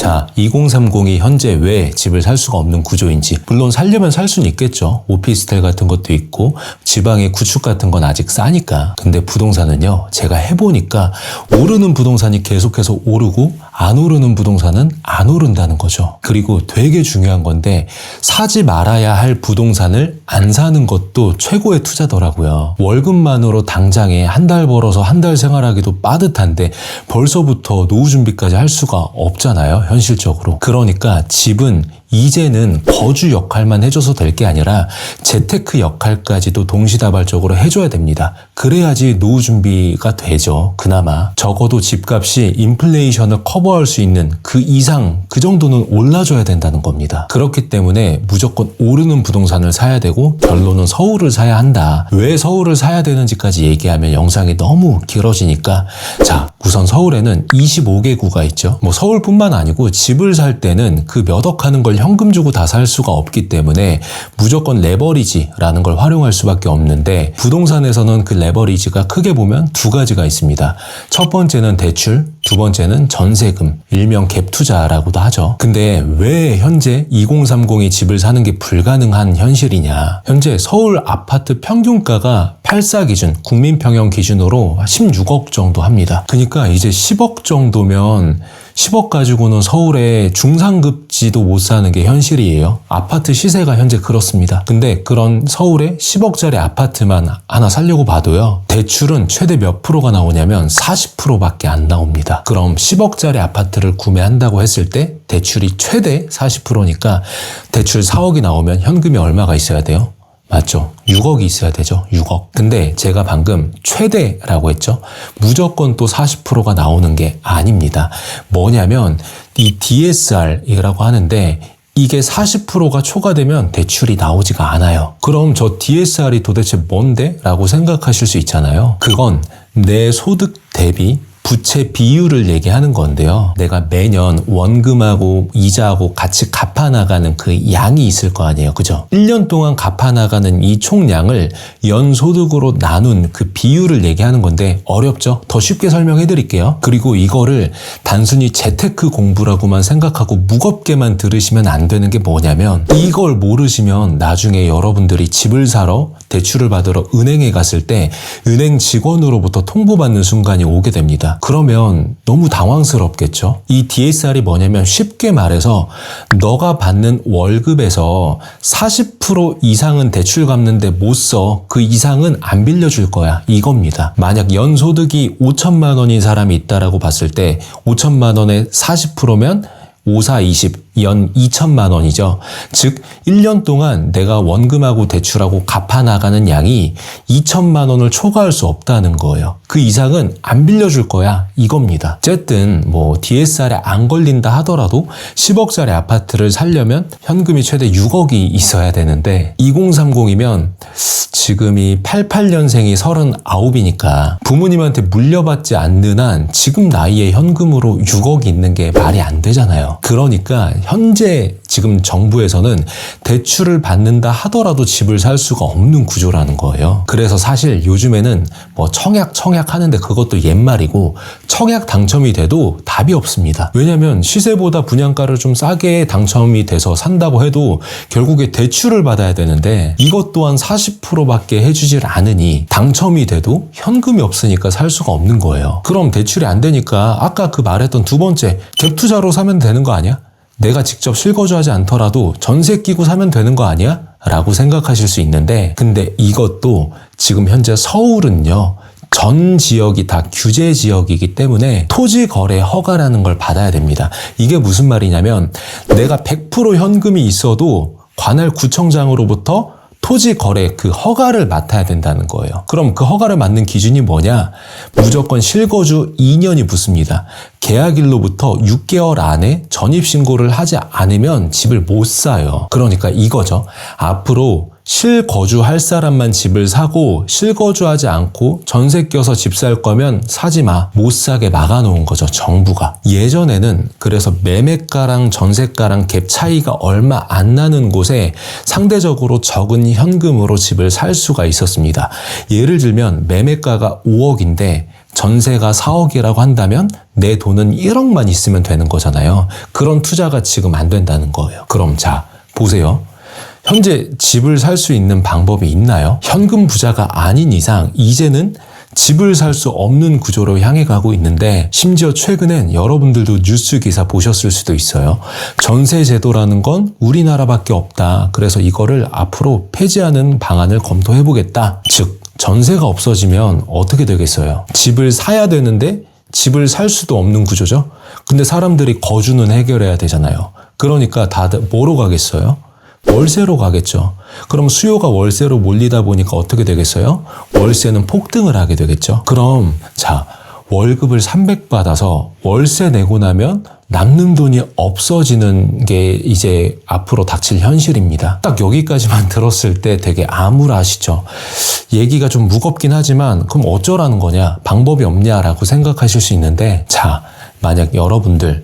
자, 2030이 현재 왜 집을 살 수가 없는 구조인지. 물론 살려면 살 수는 있겠죠. 오피스텔 같은 것도 있고 지방의 구축 같은 건 아직 싸니까. 근데 부동산은요, 제가 해보니까 오르는 부동산이 계속해서 오르고 안 오르는 부동산은 안 오른다는 거죠. 그리고 되게 중요한 건데, 사지 말아야 할 부동산을 안 사는 것도 최고의 투자더라고요. 월급만으로 당장에 한 달 벌어서 한 달 생활하기도 빠듯한데 벌써부터 노후 준비까지 할 수가 없잖아요, 현실적으로. 그러니까 집은 이제는 거주 역할만 해줘서 될 게 아니라 재테크 역할까지도 동시다발적으로 해줘야 됩니다. 그래야지 노후 준비가 되죠. 그나마 적어도 집값이 인플레이션을 커버할 수 있는 그 이상, 그 정도는 올라줘야 된다는 겁니다. 그렇기 때문에 무조건 오르는 부동산을 사야 되고 결론은 서울을 사야 한다. 왜 서울을 사야 되는지까지 얘기하면 영상이 너무 길어지니까, 자, 우선 서울에는 25개 구가 있죠. 뭐 서울뿐만 아니고 집을 살 때는 그 몇 억 하는 걸 현금 주고 다 살 수가 없기 때문에 무조건 레버리지라는 걸 활용할 수밖에 없는데, 부동산에서는 그 레버리지가 크게 보면 두 가지가 있습니다. 첫 번째는 대출, 두 번째는 전세금, 일명 갭 투자라고도 하죠. 근데 왜 현재 2030이 집을 사는 게 불가능한 현실이냐? 현재 서울 아파트 평균가가 84 기준, 국민평형 기준으로 16억 정도 합니다. 그러니까 이제 10억 정도면 10억 가지고는 서울에 중상급지도 못 사는 게 현실이에요. 아파트 시세가 현재 그렇습니다. 근데 그런 서울에 10억짜리 아파트만 하나 사려고 봐도요, 대출은 최대 몇 프로가 나오냐면 40%밖에 안 나옵니다. 그럼 10억짜리 아파트를 구매한다고 했을 때 대출이 최대 40%니까 대출 4억이 나오면 현금이 얼마가 있어야 돼요? 맞죠? 6억이 있어야 되죠. 6억. 근데 제가 방금 최대라고 했죠. 무조건 또 40%가 나오는 게 아닙니다. 뭐냐면 이 DSR이라고 하는데, 이게 40%가 초과되면 대출이 나오지가 않아요. 그럼 저 DSR이 도대체 뭔데? 라고 생각하실 수 있잖아요. 그건 내 소득 대비 부채 비율을 얘기하는 건데요. 내가 매년 원금하고 이자하고 같이 갚아나가는 그 양이 있을 거 아니에요. 그죠? 1년 동안 갚아나가는 이 총량을 연소득으로 나눈 그 비율을 얘기하는 건데, 어렵죠? 더 쉽게 설명해 드릴게요. 그리고 이거를 단순히 재테크 공부라고만 생각하고 무겁게만 들으시면 안 되는 게 뭐냐면, 이걸 모르시면 나중에 여러분들이 집을 사러 대출을 받으러 은행에 갔을 때 은행 직원으로부터 통보받는 순간이 오게 됩니다. 그러면 너무 당황스럽겠죠? 이 DSR이 뭐냐면, 쉽게 말해서 너가 받는 월급에서 40% 이상은 대출 갚는데 못 써. 그 이상은 안 빌려줄 거야. 이겁니다. 만약 연소득이 5천만 원인 사람이 있다라고 봤을 때 5천만 원에 40%면 5, 4, 20, 연 2천만 원이죠. 즉 1년 동안 내가 원금하고 대출하고 갚아나가는 양이 2천만 원을 초과할 수 없다는 거예요. 그 이상은 안 빌려줄 거야, 이겁니다. 어쨌든 뭐 DSR에 안 걸린다 하더라도 10억짜리 아파트를 살려면 현금이 최대 6억이 있어야 되는데, 2030이면 지금이 88년생이 39이니까 부모님한테 물려받지 않는 한 지금 나이에 현금으로 6억이 있는 게 말이 안 되잖아요. 그러니까 현재 지금 정부에서는 대출을 받는다 하더라도 집을 살 수가 없는 구조라는 거예요. 그래서 사실 요즘에는 뭐 청약 하는데 그것도 옛말이고, 청약 당첨이 돼도 답이 없습니다. 왜냐면 시세보다 분양가를 좀 싸게 당첨이 돼서 산다고 해도 결국에 대출을 받아야 되는데, 이것 또한 40%밖에 해주질 않으니 당첨이 돼도 현금이 없으니까 살 수가 없는 거예요. 그럼 대출이 안 되니까 아까 그 말했던 두 번째, 갭 투자로 사면 되는 거 아니야? 내가 직접 실거주하지 않더라도 전세 끼고 사면 되는 거 아니야? 라고 생각하실 수 있는데, 근데 이것도 지금 현재 서울은요, 전 지역이 다 규제 지역이기 때문에 토지 거래 허가라는 걸 받아야 됩니다. 이게 무슨 말이냐면, 내가 100% 현금이 있어도 관할 구청장으로부터 토지 거래 그 허가를 맡아야 된다는 거예요. 그럼 그 허가를 맡는 기준이 뭐냐? 무조건 실거주 2년이 붙습니다. 계약일로부터 6개월 안에 전입신고를 하지 않으면 집을 못 사요. 그러니까 이거죠. 앞으로 실거주할 사람만 집을 사고, 실거주하지 않고 전세 껴서 집 살 거면 사지 마. 못 사게 막아놓은 거죠, 정부가. 예전에는 그래서 매매가랑 전세가랑 갭 차이가 얼마 안 나는 곳에 상대적으로 적은 현금으로 집을 살 수가 있었습니다. 예를 들면 매매가가 5억인데 전세가 4억이라고 한다면 내 돈은 1억만 있으면 되는 거잖아요. 그런 투자가 지금 안 된다는 거예요. 그럼 자, 보세요. 현재 집을 살 수 있는 방법이 있나요? 현금 부자가 아닌 이상 이제는 집을 살 수 없는 구조로 향해 가고 있는데, 심지어 최근엔 여러분들도 뉴스 기사 보셨을 수도 있어요. 전세 제도라는 건 우리나라밖에 없다. 그래서 이거를 앞으로 폐지하는 방안을 검토해 보겠다. 즉, 전세가 없어지면 어떻게 되겠어요? 집을 사야 되는데 집을 살 수도 없는 구조죠. 근데 사람들이 거주는 해결해야 되잖아요. 그러니까 다들 뭐로 가겠어요? 월세로 가겠죠. 그럼 수요가 월세로 몰리다 보니까 어떻게 되겠어요? 월세는 폭등을 하게 되겠죠. 그럼 자, 월급을 300 받아서 월세 내고 나면 남는 돈이 없어지는 게 이제 앞으로 닥칠 현실입니다. 딱 여기까지만 들었을 때 되게 암울하시죠? 얘기가 좀 무겁긴 하지만 그럼 어쩌라는 거냐? 방법이 없냐라고 생각하실 수 있는데, 자, 만약 여러분들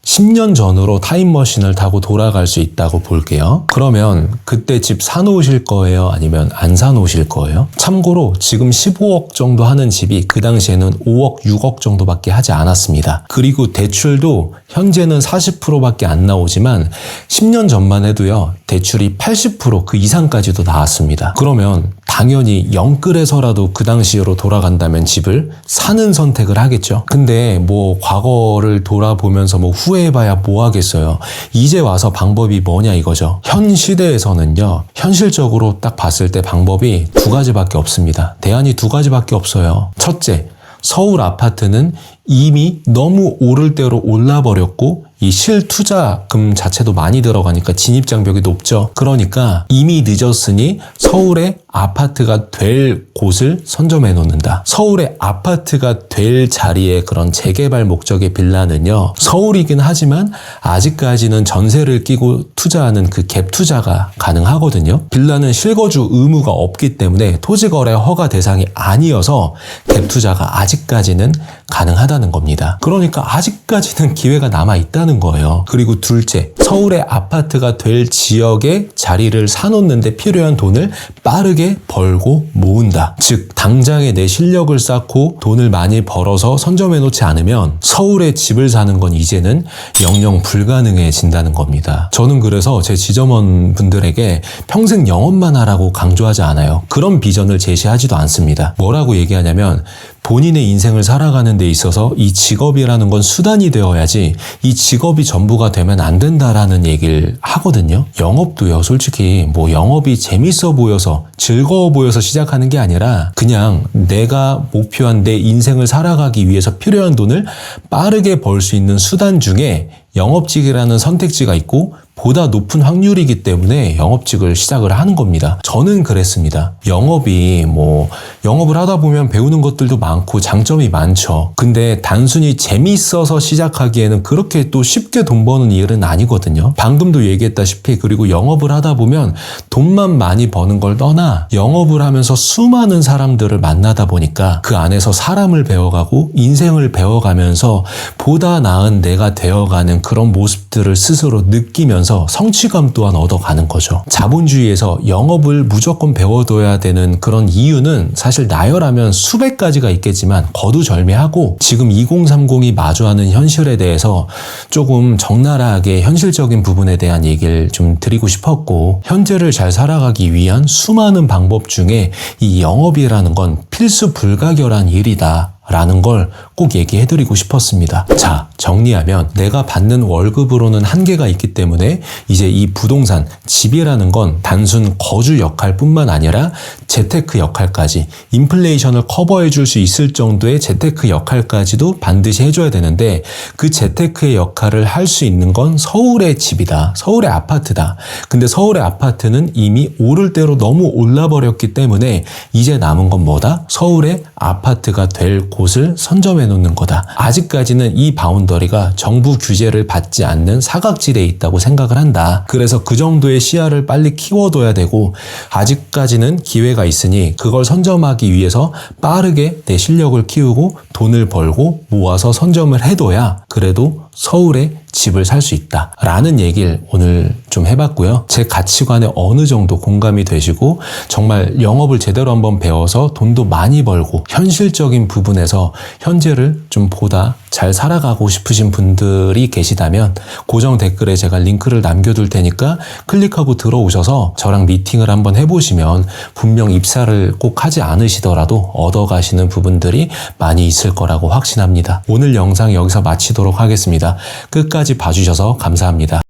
10년 전으로 타임머신을 타고 돌아갈 수 있다고 볼게요. 그러면 그때 집 사놓으실 거예요? 아니면 안 사놓으실 거예요? 참고로 지금 15억 정도 하는 집이 그 당시에는 5억, 6억 정도밖에 하지 않았습니다. 그리고 대출도 현재는 40%밖에 안 나오지만 10년 전만 해도요, 대출이 80% 그 이상까지도 나왔습니다. 그러면 당연히 영끌에서라도 그 당시로 돌아간다면 집을 사는 선택을 하겠죠. 근데 뭐 과거를 돌아보면서 뭐 후회해봐야 뭐 하겠어요. 이제 와서 방법이 뭐냐 이거죠. 현 시대에서는요, 현실적으로 딱 봤을 때 방법이 두 가지밖에 없습니다. 대안이 두 가지밖에 없어요. 첫째, 서울 아파트는 이미 너무 오를 대로 올라버렸고 이 실투자금 자체도 많이 들어가니까 진입장벽이 높죠. 그러니까 이미 늦었으니 서울에 아파트가 될 곳을 선점해 놓는다. 서울의 아파트가 될 자리에 그런 재개발 목적의 빌라는요, 서울이긴 하지만 아직까지는 전세를 끼고 투자하는 그 갭 투자가 가능하거든요. 빌라는 실거주 의무가 없기 때문에 토지거래 허가 대상이 아니어서 갭 투자가 아직까지는 가능하다는 겁니다. 그러니까 아직까지는 기회가 남아있다는 거예요. 그리고 둘째, 서울의 아파트가 될 지역에 자리를 사놓는데 필요한 돈을 빠르게 벌고 모은다. 즉, 당장에 내 실력을 쌓고 돈을 많이 벌어서 선점해 놓지 않으면 서울에 집을 사는 건 이제는 영영 불가능해진다는 겁니다. 저는 그래서 제 지점원 분들에게 평생 영업만 하라고 강조하지 않아요. 그런 비전을 제시하지도 않습니다. 뭐라고 얘기하냐면, 본인의 인생을 살아가는 데 있어서 이 직업이라는 건 수단이 되어야지 이 직업이 전부가 되면 안 된다라는 얘기를 하거든요. 영업도요, 솔직히 뭐 영업이 재밌어 보여서 즐거워 보여서 시작하는 게 아니라 그냥 내가 목표한 내 인생을 살아가기 위해서 필요한 돈을 빠르게 벌 수 있는 수단 중에 영업직이라는 선택지가 있고 보다 높은 확률이기 때문에 영업직을 시작을 하는 겁니다. 저는 그랬습니다. 영업을 하다 보면 배우는 것들도 많고 장점이 많죠. 근데 단순히 재미있어서 시작하기에는 그렇게 또 쉽게 돈 버는 일은 아니거든요. 방금도 얘기했다시피, 그리고 영업을 하다 보면 돈만 많이 버는 걸 떠나 영업을 하면서 수많은 사람들을 만나다 보니까 그 안에서 사람을 배워가고 인생을 배워가면서 보다 나은 내가 되어가는 그런 모습들을 스스로 느끼면서 성취감 또한 얻어가는 거죠. 자본주의에서 영업을 무조건 배워둬야 되는 그런 이유는 사실 나열하면 수백 가지가 있겠지만 거두절미하고, 지금 2030이 마주하는 현실에 대해서 조금 적나라하게 현실적인 부분에 대한 얘기를 좀 드리고 싶었고, 현재를 잘 살아가기 위한 수많은 방법 중에 이 영업이라는 건 필수 불가결한 일이다 라는 걸 꼭 얘기해드리고 싶었습니다. 자, 정리하면 내가 받는 월급으로는 한계가 있기 때문에 이제 이 부동산, 집이라는 건 단순 거주 역할뿐만 아니라 재테크 역할까지, 인플레이션을 커버해 줄 수 있을 정도의 재테크 역할까지도 반드시 해줘야 되는데, 그 재테크의 역할을 할 수 있는 건 서울의 집이다, 서울의 아파트다. 근데 서울의 아파트는 이미 오를 대로 너무 올라버렸기 때문에 이제 남은 건 뭐다? 서울의 아파트가 될 곳을 선점해 놓는 거다. 아직까지는 이 바운더리가 정부 규제를 받지 않는 사각지대에 있다고 생각을 한다. 그래서 그 정도의 시야를 빨리 키워둬야 되고, 아직까지는 기회가 있으니 그걸 선점하기 위해서 빠르게 내 실력을 키우고 돈을 벌고 모아서 선점을 해둬야 그래도 서울에 집을 살 수 있다 라는 얘기를 오늘 좀 좀 해봤고요. 제 가치관에 어느 정도 공감이 되시고 정말 영업을 제대로 한번 배워서 돈도 많이 벌고 현실적인 부분에서 현재를 좀 보다 잘 살아가고 싶으신 분들이 계시다면 고정 댓글에 제가 링크를 남겨둘 테니까 클릭하고 들어오셔서 저랑 미팅을 한번 해보시면 분명 입사를 꼭 하지 않으시더라도 얻어가시는 부분들이 많이 있을 거라고 확신합니다. 오늘 영상 여기서 마치도록 하겠습니다. 끝까지 봐주셔서 감사합니다.